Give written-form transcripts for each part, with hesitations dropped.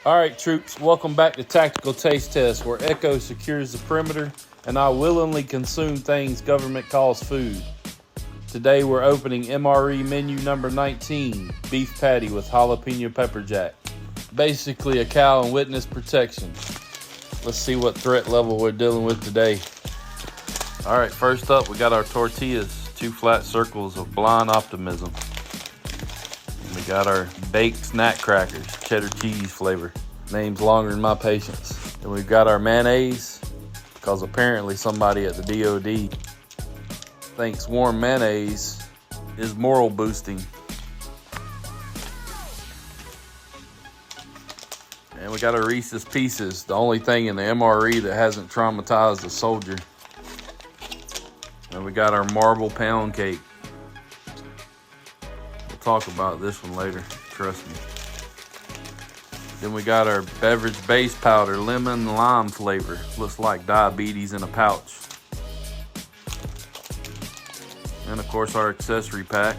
All right, troops, welcome back to Tactical Taste Test, where Echo secures the perimeter and I willingly consume things government calls food. Today we're opening MRE Menu number 19, beef patty with jalapeno pepper jack. Basically a cow in witness protection. Let's see what threat level we're dealing with today. All right, first up we got our tortillas, 2 flat circles of blind optimism. We got our baked snack crackers, cheddar cheese flavor. Name's longer than my patience. And we've got our mayonnaise, because apparently somebody at the DOD thinks warm mayonnaise is moral boosting. And we got our Reese's Pieces, the only thing in the MRE that hasn't traumatized a soldier. And we got our marble pound cake. Talk about this one later, trust me. Then we got our beverage base powder, lemon lime flavor. Looks like diabetes in a pouch. And of course our accessory pack,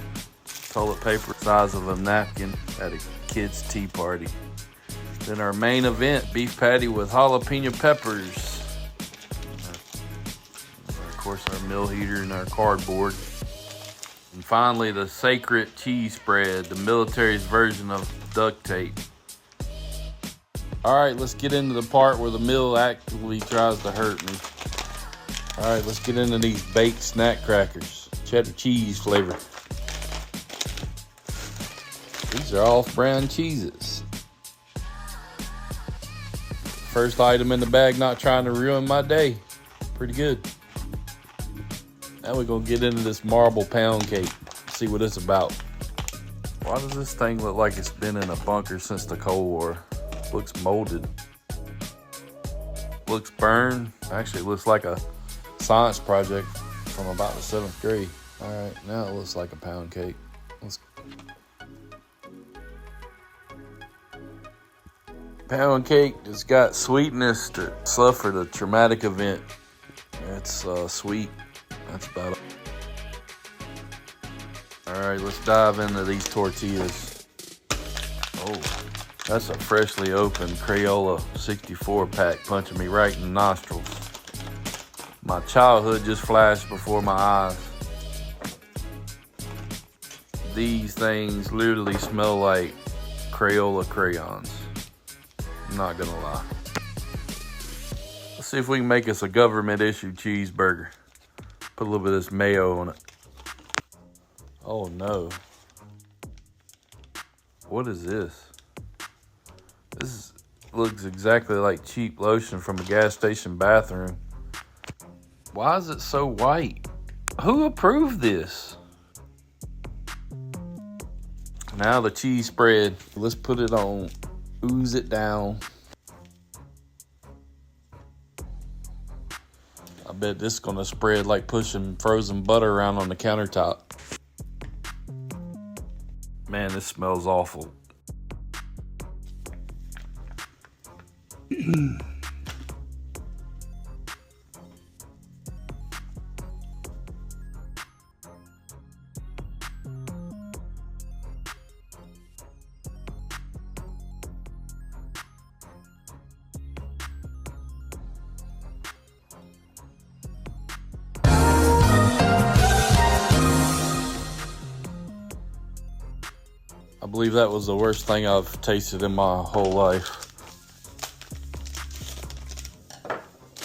toilet paper size of a napkin at a kid's tea party. Then our main event, beef patty with jalapeno peppers. Of course our meal heater and our cardboard. And finally, the sacred cheese spread, the military's version of duct tape. All right, let's get into the part where the meal actively tries to hurt me. All right, let's get into these baked snack crackers, cheddar cheese flavor. These are off-brand cheeses. First item in the bag, not trying to ruin my day. Pretty good. Now we're gonna get into this marble pound cake, see what it's about. Why does this thing look like it's been in a bunker since the Cold War? Looks molded. Looks burned. Actually, it looks like a science project from about the 7th grade. All right, now it looks like a pound cake. Pound cake has got sweetness to suffer the traumatic event. It's sweet. That's about it. All right, let's dive into these tortillas. Oh, that's a freshly opened Crayola 64 pack punching me right in the nostrils. My childhood just flashed before my eyes. These things literally smell like Crayola crayons. I'm not gonna lie. Let's see if we can make us a government issued cheeseburger. Put a little bit of this mayo on it. Oh no. What is this? This looks exactly like cheap lotion from a gas station bathroom. Why is it so white? Who approved this? Now the cheese spread. Let's put it on. Ooze it down. I bet this is gonna spread like pushing frozen butter around on the countertop. Man, this smells awful. I believe that was the worst thing I've tasted in my whole life.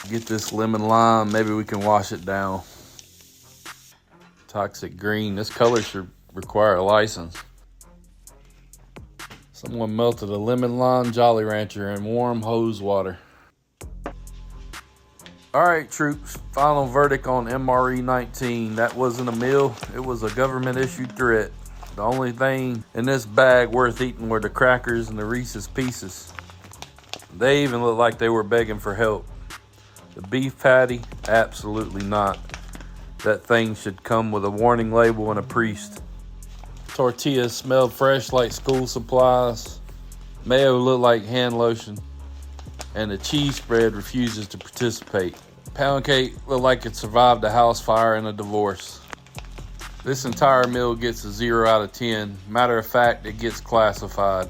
Get this lemon lime, maybe we can wash it down. Toxic green, this color should require a license. Someone melted a lemon lime Jolly Rancher in warm hose water. All right, troops, final verdict on MRE 19. That wasn't a meal, it was a government issued threat. The only thing in this bag worth eating were the crackers and the Reese's Pieces. They even looked like they were begging for help. The beef patty, absolutely not. That thing should come with a warning label and a priest. Tortillas smelled fresh like school supplies. Mayo looked like hand lotion. And the cheese spread refuses to participate. Pound cake looked like it survived a house fire and a divorce. This entire meal gets a 0 out of 10. Matter of fact, it gets classified.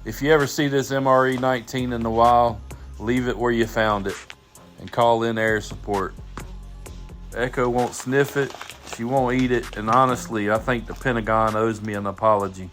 If you ever see this MRE 19 in the wild, leave it where you found it and call in air support. Echo won't sniff it, she won't eat it, and honestly, I think the Pentagon owes me an apology.